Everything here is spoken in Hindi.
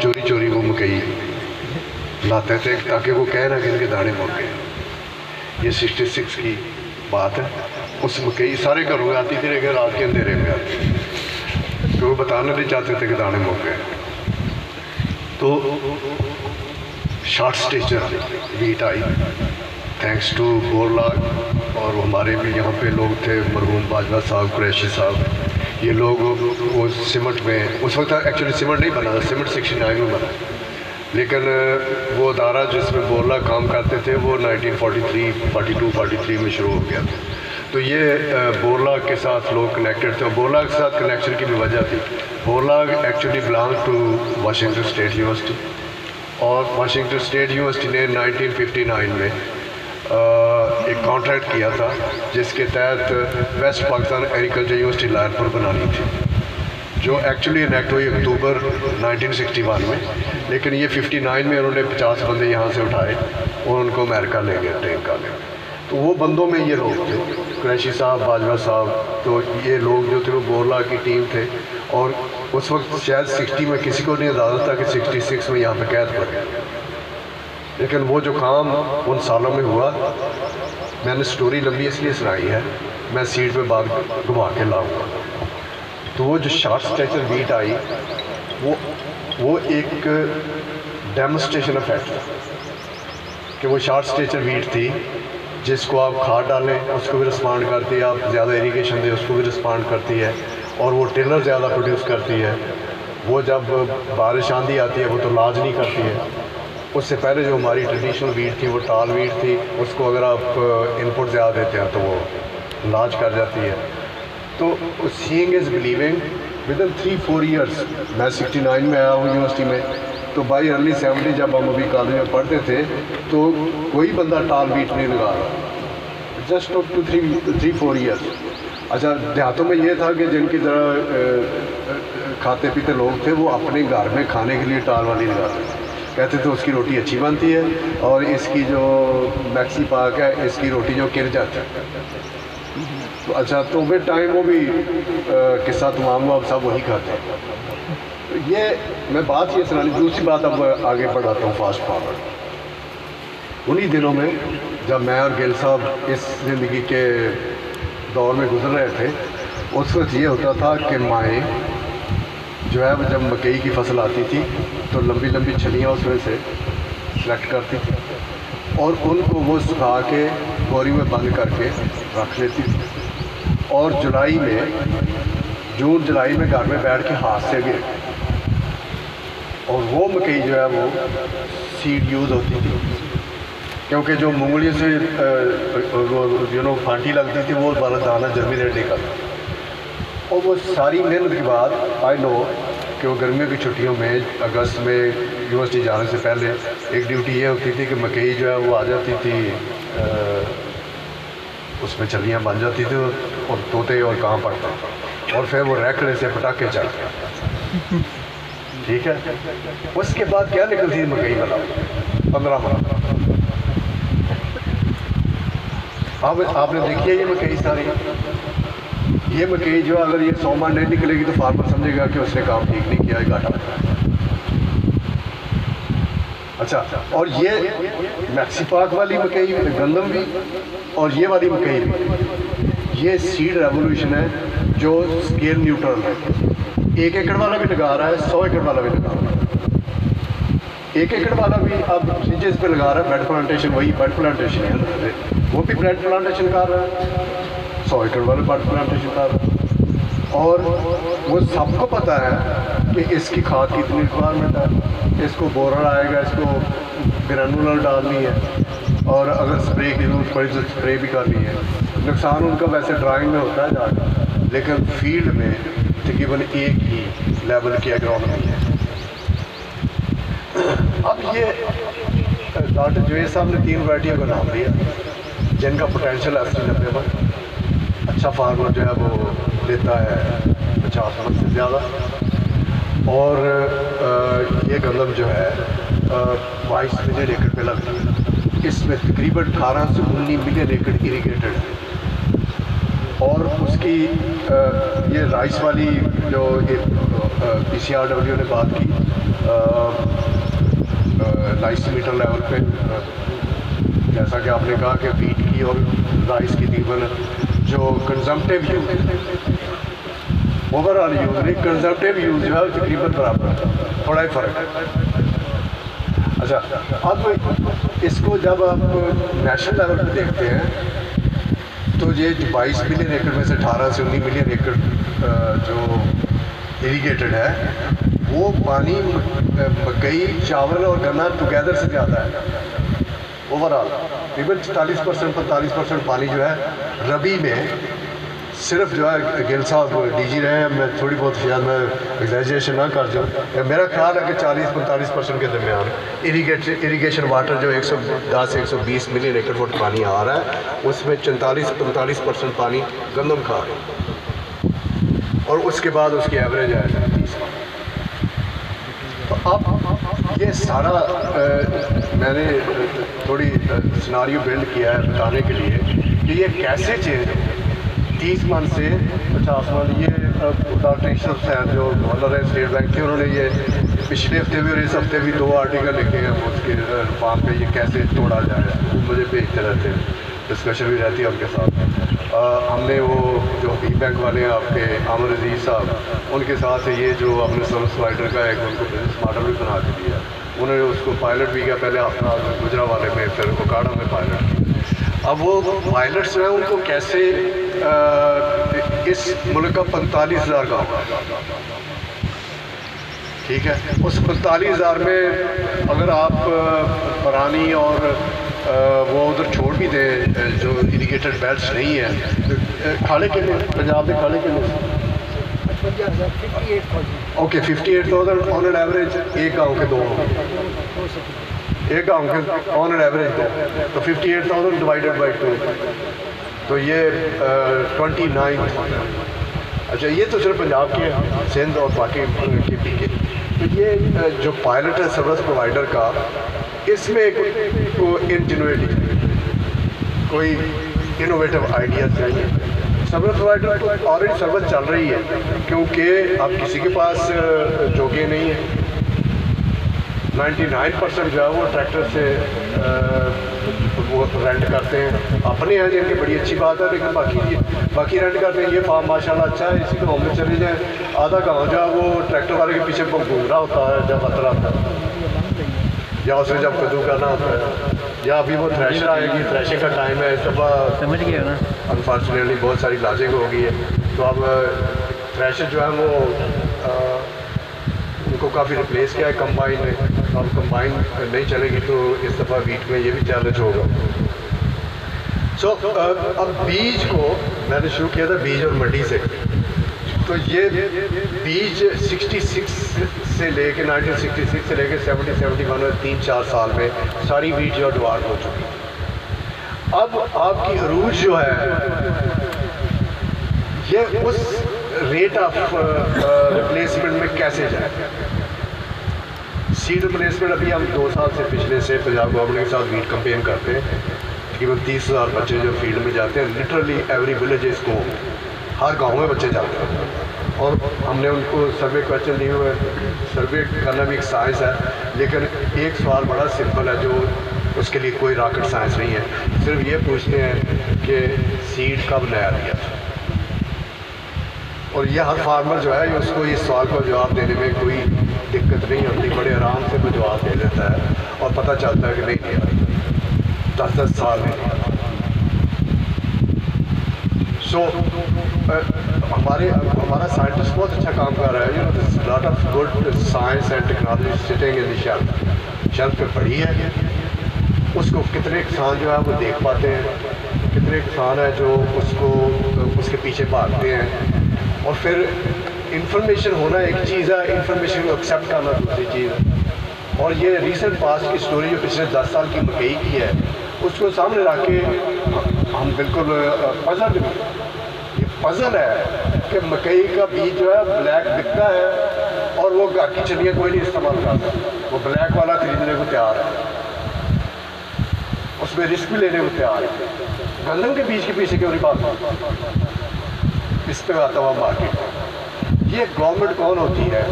चोरी चोरी वो मकई लाते थे ताकि वो कह ना कि इनके दाने मुक गए। ये 66 की बात है। उस मकई सारे घरों में आती थी लेकिन रात के अंधेरे में आती थी, तो वो बताना नहीं चाहते थे कि दाने मुक गए। तो शॉर्ट स्टेचर वीट आई थैंक्स टू बोरलाग, और हमारे भी यहाँ पे लोग थे, मरहूम बाजवा साहब, कुरैशी साहब, ये लोग वो सीमेंट में, उस वक्त एक्चुअली सीमेंट नहीं बना था, सीमेंट 69 में बना, लेकिन वो अदारा जिसमें बोरलाग काम करते थे वो 1943, 42, 43 में शुरू हो गया। तो ये बोरलाग के साथ लोग कनेक्टेड थे। बोरलाग के साथ कनेक्शन की भी वजह थी, Borlaug actually belong to Washington State University, और वाशिंगटन स्टेट यूनिवर्सिटी ने 1959 में एक कॉन्ट्रैक्ट किया था जिसके तहत West Pakistan agriculture university Lyallpur बनानी थी, जो एक्चुअली इनेक्ट हुई अक्टूबर 1961 में, लेकिन ये 59 में उन्होंने 50 बंदे यहाँ से उठाए और उनको अमेरिका ले गए ट्रेन का ले। तो वो बंदों में ये लोग थे, कुरैशी साहब, बाजवा साहब, तो ये लोग जो थे वो बोरलाग की टीम थे। और उस वक्त शायद 60 में किसी को नहीं अंदाज़ा था कि 66 में यहाँ पे कैद पड़ गया, लेकिन वो जो काम उन सालों में हुआ, मैंने स्टोरी लंबी इसलिए सुनाई है, मैं सीट पे बात घुमा के लाऊंगा। तो वो जो शॉर्ट स्ट्रेचर वीट आई वो एक डेमोस्ट्रेशन इफेक्ट था कि वो शॉर्ट स्ट्रेचर वीट थी जिसको आप खाद डालें उसको भी रिस्पॉन्ड करती है, आप ज़्यादा इरिगेशन दें उसको भी रिस्पॉन्ड करती है, और वो टिलर ज़्यादा प्रोड्यूस करती है। वो जब बारिश आंधी आती है वो तो लाज नहीं करती है। उससे पहले जो हमारी ट्रेडिशनल वीट थी वो टाल वीट थी, उसको अगर आप इनपुट ज़्यादा देते हैं तो वो लाज कर जाती है। तो seeing is believing. With in 3-4 years, मैं 69 में आया हूँ यूनिवर्सिटी में, तो बाई अर्ली 70 जब हम अभी कॉलेज में पढ़ते थे तो कोई बंदा टाल वीट नहीं लगा रहा, जस्ट टू 3-4 ईयर्स। अच्छा, देहातों में ये था कि जिनकी ज़रा खाते पीते लोग थे वो अपने घर में खाने के लिए टाल वाली लगाते थे, कहते थे उसकी रोटी अच्छी बनती है, और इसकी जो मैक्सी पाक है इसकी रोटी जो गिर जाती है। तो अच्छा, तो विद टाइम वो भी किस्सा तमाम हुआ, अब सब वही खाते हैं। तो ये मैं बात ये सुनानी। दूसरी बात अब आगे बढ़ाता हूँ फास्ट फॉरवर्ड। उन्हीं दिनों में जब मैं और गिल साहब इस ज़िंदगी के दौर में गुजर रहे थे, उस वक्त ये होता था कि माएँ जो है जब मकई की फसल आती थी तो लंबी लंबी छलियाँ उसमें से सेलेक्ट करती थी और उनको वो सुखा के बोरी में बंद करके रख लेती थी, और जून जुलाई में घर में बैठ के हाथ से गिर, और वो मकई जो है वो सीड यूज़ होती थी, क्योंकि जो मूंगली से फांटी लगती थी वो वाला दाना जर्मिनेट नहीं करता। और वो सारी मेहनत के बाद आई नो कि वो गर्मियों की छुट्टियों में अगस्त में यूनिवर्सिटी जाने से पहले एक ड्यूटी ये होती थी कि मकई जो है वो आ जाती थी, उसमें चलियाँ बन जाती थी और तोते और काँव पड़ते, और फिर वो रैकड़े से पटाखे चढ़ते। ठीक है, उसके बाद क्या निकलती थी मकई वाला 15 मन। अब आपने देखी है ये मकई सारी, ये मकई जो अगर ये 100 मन नहीं निकलेगी तो फार्मर समझेगा कि उसने काम ठीक नहीं किया है, घाटा। अच्छा, और ये मैक्सीपाक वाली मकई गंदम भी और ये वाली मकई भी, ये सीड रेवोल्यूशन है जो स्केल न्यूट्रल है। 1 एकड़ वाला भी लगा रहा है, 100 एकड़ वाला भी लगा रहा है। 1 एकड़ वाला भी अब रिजेस पे लगा रहा है बेड प्लांटेशन, वही बेड प्लांटेशन है, वो भी बेड प्लांटेशन कर रहा है, 100 एकड़ वाले बेड प्लांटेशन कर रहा है। और वो सबको पता है कि इसकी खाद की इतनी रिक्वायरमेंट है, इसको बोरर आएगा, इसको ग्रेनुलर डालनी है, और अगर स्प्रे की जरूरत पड़ी तो स्प्रे भी करनी है। नुकसान उनका वैसे ड्राइंग में होता है जाकर, लेकिन फील्ड में तकरीबन एक ही लेवल की एग्रोनॉमी है। अब ये डॉक्टर जुवेद साहब ने 3 वैरायटियों का नाम दिया जिनका पोटेंशियल 80-90 अच्छा फार्मर जो है वो देता है 50 मन से ज़्यादा। और ये गंदम जो है 22 मिलियन एकड़ पे लगती है, इसमें तकरीबन 18 से 19 मिलियन एकड़ इरीगेटेड है। और उसकी ये राइस वाली जो ये PCRW ने बात की, 22 मीटर लेवल पे, जैसा कि आपने कहा कि वीट की और राइस की तकरीबन जो कंजम्पटिव यूज, ओवरऑल यूज नहीं, कंजम्पटिव यूज जो है तकरीबन बराबर है, थोड़ा ही फ़र्क है। अच्छा, अब इसको जब आप नेशनल लेवल पे देखते हैं तो ये 22 मिलियन एकड़ में से 18 से 19 मिलियन एकड़ जो इरीगेटेड है, वो पानी मकई, चावल और गन्ना टुगेदर से ज़्यादा है ओवरऑल। तकरीबन 40-45% पानी जो है रबी में सिर्फ जो है, गिल साहब डीजी रहे हैं, मैं थोड़ी बहुत शायद मैं एग्जैजरेशन ना कर जाऊँ, मेरा ख्याल है कि 40-45% के दरमियान इरीगेशन वाटर जो 110-120 मिलियन एकड़ फुट पानी आ रहा है, उसमें 44-45% पानी गंदम खा रहा है, और उसके बाद उसकी एवरेज है 30। तो अब ये सारा मैंने थोड़ी सिनारियो बिल्ड किया है बताने के लिए कि ये कैसे चेंज हो 30 मन से 50 मन। ये डॉक्टर ईश्वर सैन जो गवर्नर है स्टेट बैंक के, उन्होंने ये पिछले हफ्ते भी और इस हफ्ते भी 2 आर्टिकल लिखे हैं उसके फार्म पे, ये कैसे तोड़ा जाए, मुझे भेजते रहते हैं, डिस्कशन भी रहती है उनके साथ। हमने वो जो बी बैंक वाले हैं आपके आमिर अजीज़ साहब, उनके साथ ये जो आपने सर्विस प्रोवाइडर का एक उनको बिजनेस मॉडल भी बना के दिया, उन्होंने उसको पायलट भी किया, पहले अपना गुजरा वाले में, फिर ओकाड़ा में पायलट। अब वो पायलट्स जो हैं उनको कैसे इस मुल्क का 45,000 गाँव, ठीक है, उस 45,000 में अगर आप परानी और वो उधर छोड़ भी दें जो इरीगेटेड बेल्ट्स नहीं है, खाड़े के लिए पंजाब में खाड़े के लिए ओके 58,000 ऑन एन एवरेज, एक गाँव के 2, एक गाँव के ऑन एन एवरेज 2, तो 58,000 डिवाइडेड बाई 2, तो ये 29। अच्छा, ये तो सिर्फ पंजाब के, सिंध और बाकी के पी के। तो ये जो पायलट है सर्विस प्रोवाइडर का, इसमें कोई इंजीनियरिंग, कोई इनोवेटिव आइडिया चाहिए। सर्विस प्रोवाइडर को ऑलरेडी सर्विस चल रही है, क्योंकि अब किसी के पास जोगे नहीं है। 99% जो है वो ट्रैक्टर से वो रेंट करते हैं, अपने हैं जिनकी बड़ी अच्छी बात है, लेकिन बाकी रेंट करते हैं। ये फार्म माशाल्लाह अच्छा है, इसी गाँव में चले जाएँ, आधा गाँव जो है वो ट्रैक्टर वाले के पीछे घूम रहा होता है जब अतर आता है, या उसने जब कद्दू करना होता है, या अभी वो थ्रेशर आएगी, थ्रेशिंग का टाइम है, इस दफ़ा समझ गया ना, अनफॉर्चुनेटली बहुत सारी लॉजिक हो गई है। तो अब थ्रेशर जो है वो उनको काफ़ी रिप्लेस किया है कंबाइन ने, अब कंबाइन नहीं चलेगी तो इस दफ़ा वीट में ये भी चैलेंज होगा। सो अब बीज को मैंने शुरू किया था बीज और मंडी से, तो ये बीज 66 से लेके 1966 से लेके 70-71 में 3-4 साल में सारी वीट जो डेवलप हो चुकी है। अब आपकी अरूज जो है ये उस रेट ऑफ रिप्लेसमेंट में कैसे जाए। सीड रिप्लेसमेंट अभी हम 2 साल से पिछले से पंजाब गवर्नमेंट के साथ वीट कंपेन करते हैं, तकरीबन 30,000 बच्चे जो फील्ड में जाते हैं, literally every village is go, हर गाँव में बच्चे जाते हैं, और हमने उनको सर्वे क्वेश्चन दिए हुए। सर्वे करना भी एक साइंस है, लेकिन एक सवाल बड़ा सिंपल है जो उसके लिए कोई रॉकेट साइंस नहीं है, सिर्फ ये पूछते हैं कि सीड कब नया दिया था। और यह हर फार्मर जो है उसको इस सवाल का जवाब देने में कोई दिक्कत नहीं होती, बड़े आराम से वो जवाब दे देता है, और पता चलता है कि नहीं दिया, 10-10 साल में दिया। सो हमारा साइंटिस्ट बहुत अच्छा काम कर रहा है, you know lot of good science and technology sitting in the shelf पे पड़ी है। उसको कितने किसान जो है वो देख पाते हैं, कितने किसान है जो उसके पीछे भागते हैं, और फिर इंफॉर्मेशन होना एक चीज़ है, इंफॉर्मेशन को एक्सेप्ट करना दूसरी चीज़ है। और ये रिसेंट पास्ट की स्टोरी जो पिछले 10 साल की मकई की है, उसको सामने रख के हम बिल्कुल पजल, ये पजल है कि मकई का बीज जो है ब्लैक बिकता है और वो घर की चलियाँ कोई नहीं इस्तेमाल करता, वो ब्लैक वाला खरीदने को तैयार है, उसमें रिस्क भी लेने को तैयार है। गंदम के बीज के पीछे क्यों नहीं भागता, इस पे आता हुआ मार्केट। ये गवर्नमेंट कौन होती है